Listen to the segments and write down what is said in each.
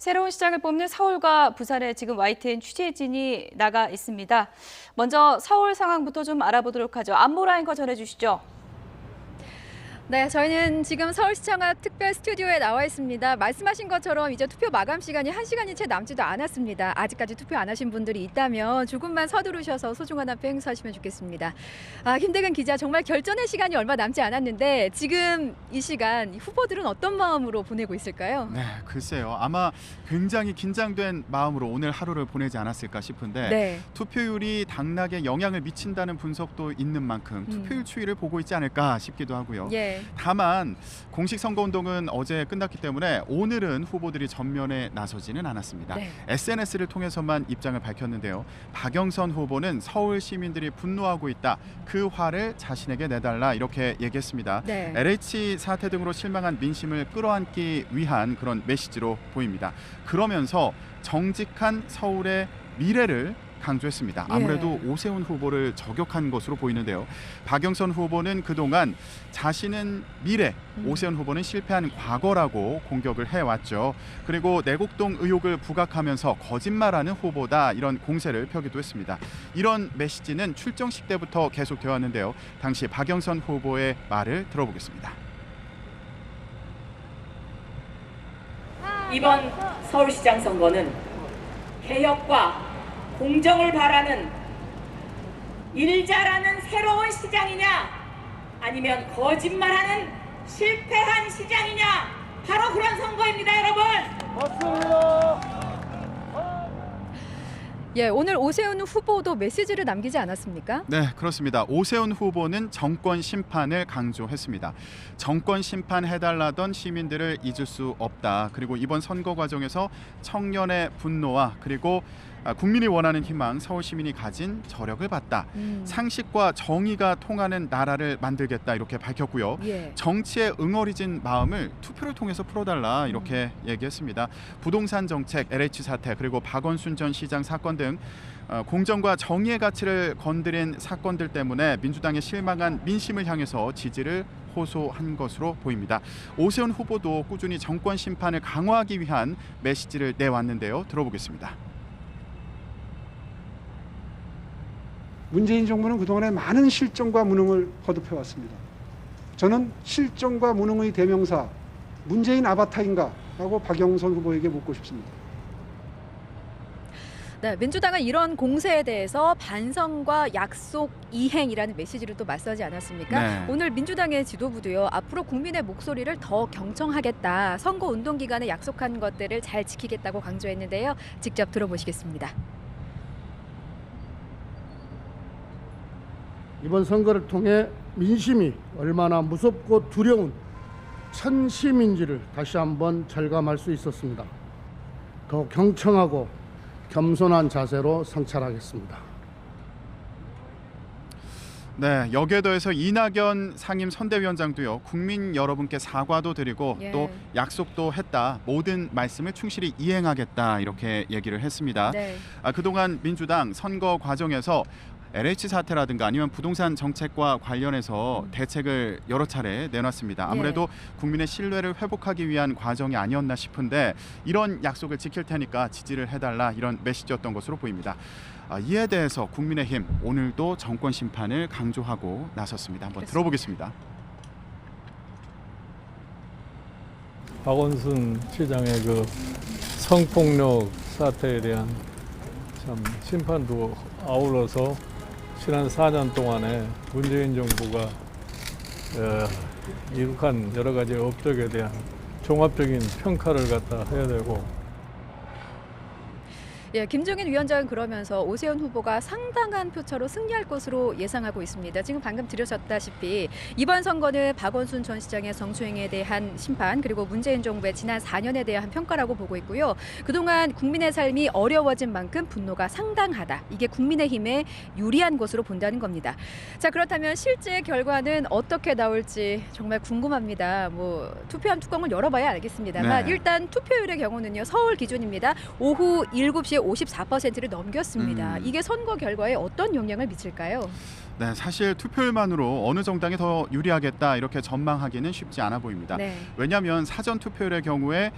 새로운 시장을 뽑는 서울과 부산에 지금 YTN 취재진이 나가 있습니다. 먼저 서울 상황부터 좀 알아보도록 하죠. 안보라 앵커 전해주시죠. 네, 저희는 지금 서울시청 앞 특별 스튜디오에 나와 있습니다. 말씀하신 것처럼 이제 투표 마감 시간이 1시간이 채 남지도 않았습니다. 아직까지 투표 안 하신 분들이 있다면 조금만 서두르셔서 소중한 한 표 행사하시면 좋겠습니다. 김대근 기자, 정말 결전의 시간이 얼마 남지 않았는데 지금 이 시간 후보들은 어떤 마음으로 보내고 있을까요? 네, 글쎄요. 아마 굉장히 긴장된 마음으로 오늘 하루를 보내지 않았을까 싶은데 네. 투표율이 당락에 영향을 미친다는 분석도 있는 만큼 투표율 추이를 보고 있지 않을까 싶기도 하고요. 예. 다만 공식 선거운동은 어제 끝났기 때문에 오늘은 후보들이 전면에 나서지는 않았습니다. 네. SNS를 통해서만 입장을 밝혔는데요. 박영선 후보는 서울 시민들이 분노하고 있다. 그 화를 자신에게 내달라 이렇게 얘기했습니다. 네. LH 사태 등으로 실망한 민심을 끌어안기 위한 그런 메시지로 보입니다. 그러면서 정직한 서울의 미래를 강조했습니다. 아무래도 오세훈 후보를 저격한 것으로 보이는데요. 박영선 후보는 그동안 자신은 미래, 오세훈 후보는 실패한 과거라고 공격을 해왔죠. 그리고 내곡동 의혹을 부각하면서 거짓말하는 후보다 이런 공세를 펴기도 했습니다. 이런 메시지는 출정식 때부터 계속되어 왔는데요. 당시 박영선 후보의 말을 들어보겠습니다. 이번 서울시장 선거는 개혁과 공정을 바라는 일 잘하는 새로운 시장이냐 아니면 거짓말하는 실패한 시장이냐 바로 그런 선거입니다, 여러분. 예, 오늘 오세훈 후보도 메시지를 남기지 않았습니까? 네, 그렇습니다. 오세훈 후보는 정권 심판을 강조했습니다. 정권 심판해달라던 시민들을 잊을 수 없다. 그리고 이번 선거 과정에서 청년의 분노와 그리고 국민이 원하는 희망, 서울 시민이 가진 저력을 봤다. 상식과 정의가 통하는 나라를 만들겠다 이렇게 밝혔고요. 예. 정치에 응어리진 마음을 투표를 통해서 풀어달라 이렇게 얘기했습니다. 부동산 정책, LH 사태, 그리고 박원순 전 시장 사건 등 공정과 정의의 가치를 건드린 사건들 때문에 민주당에 실망한 민심을 향해서 지지를 호소한 것으로 보입니다. 오세훈 후보도 꾸준히 정권 심판을 강화하기 위한 메시지를 내왔는데요. 들어보겠습니다. 문재인 정부는 그동안에 많은 실정과 무능을 거듭해왔습니다. 저는 실정과 무능의 대명사 문재인 아바타인가 라고 박영선 후보에게 묻고 싶습니다. 네, 민주당은 이런 공세에 대해서 반성과 약속 이행이라는 메시지를 또 맞서지 않았습니까? 네. 오늘 민주당의 지도부도요. 앞으로 국민의 목소리를 더 경청하겠다. 선거 운동 기간에 약속한 것들을 잘 지키겠다고 강조했는데요. 직접 들어보시겠습니다. 이번 선거를 통해 민심이 얼마나 무섭고 두려운 천시민지를 다시 한번 절감할 수 있었습니다. 더 경청하고 겸손한 자세로 성찰하겠습니다. 네, 여기에 더해서 이낙연 상임 선대위원장도요. 국민 여러분께 사과도 드리고 또 약속도 했다. 모든 말씀을 충실히 이행하겠다 이렇게 얘기를 했습니다. 네. 그동안 민주당 선거 과정에서 LH 사태라든가 아니면 부동산 정책과 관련해서 대책을 여러 차례 내놨습니다. 아무래도 국민의 신뢰를 회복하기 위한 과정이 아니었나 싶은데 이런 약속을 지킬 테니까 지지를 해달라 이런 메시지였던 것으로 보입니다. 이에 대해서 국민의힘 오늘도 정권 심판을 강조하고 나섰습니다. 한번 들어보겠습니다. 박원순 시장의 그 성폭력 사태에 대한 참 심판도 아울러서 지난 4년 동안에 문재인 정부가 이룩한 여러 가지 업적에 대한 종합적인 평가를 갖다 해야 되고. 예, 김종인 위원장은 그러면서 오세훈 후보가 상당한 표차로 승리할 것으로 예상하고 있습니다. 지금 방금 들으셨다시피 이번 선거는 박원순 전 시장의 성추행에 대한 심판 그리고 문재인 정부의 지난 4년에 대한 평가라고 보고 있고요. 그동안 국민의 삶이 어려워진 만큼 분노가 상당하다. 이게 국민의힘에 유리한 것으로 본다는 겁니다. 자, 그렇다면 실제 결과는 어떻게 나올지 정말 궁금합니다. 투표함 뚜껑을 열어봐야 알겠습니다만 일단 투표율의 경우는요. 서울 기준입니다. 오후 7시 54%를 넘겼습니다. 이게 선거 결과에 어떤 영향을 미칠까요? 네, 사실 투표율만으로 어느 정당이 더 유리하겠다 이렇게 전망하기는 쉽지 않아 보입니다. 네. 왜냐하면 사전 투표율의 경우에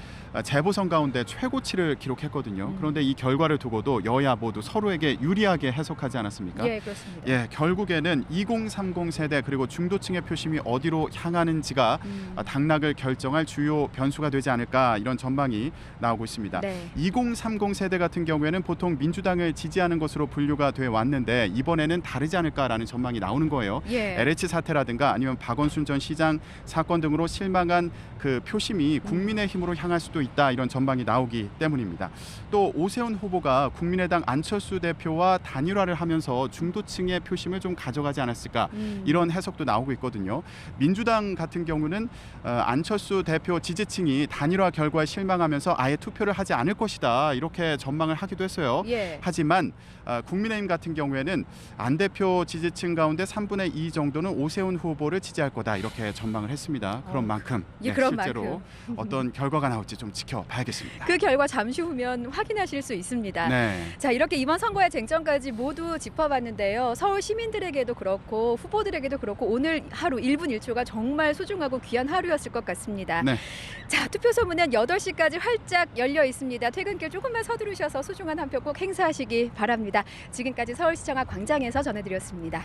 재보선 가운데 최고치를 기록했거든요. 그런데 이 결과를 두고도 여야 모두 서로에게 유리하게 해석하지 않았습니까? 예, 그렇습니다. 예, 결국에는 2030 세대 그리고 중도층의 표심이 어디로 향하는지가 당락을 결정할 주요 변수가 되지 않을까 이런 전망이 나오고 있습니다. 네. 2030 세대 같은 경우에는 보통 민주당을 지지하는 것으로 분류가 돼 왔는데 이번에는 다르지 않을까라는 전망이 나오는 거예요. 예. LH 사태라든가 아니면 박원순 전 시장 사건 등으로 실망한 그 표심이 국민의힘으로 향할 수도 있다 이런 전망이 나오기 때문입니다. 또 오세훈 후보가 국민의당 안철수 대표와 단일화를 하면서 중도층의 표심을 좀 가져가지 않았을까 이런 해석도 나오고 있거든요. 민주당 같은 경우는 안철수 대표 지지층이 단일화 결과에 실망하면서 아예 투표를 하지 않을 것이다 이렇게 전망을 하기도 했어요. 예. 하지만 국민의힘 같은 경우에는 안 대표 지지층 가운데 3분의 2 정도는 오세훈 후보를 지지할 거다 이렇게 전망을 했습니다. 그런 만큼 예, 그런 실제로 만큼. 어떤 결과가 나올지 좀 지켜봐야겠습니다. 그 결과 잠시 후면 확인하실 수 있습니다. 네. 자, 이렇게 이번 선거의 쟁점까지 모두 짚어봤는데요. 서울 시민들에게도 그렇고 후보들에게도 그렇고 오늘 하루 1분 1초가 정말 소중하고 귀한 하루였을 것 같습니다. 네. 자, 투표소문은 8시까지 활짝 열려 있습니다. 퇴근길 조금만 서두르셔서 소중한 한 표 꼭 행사하시기 바랍니다. 지금까지 서울시청 앞 광장에서 전해드렸습니다.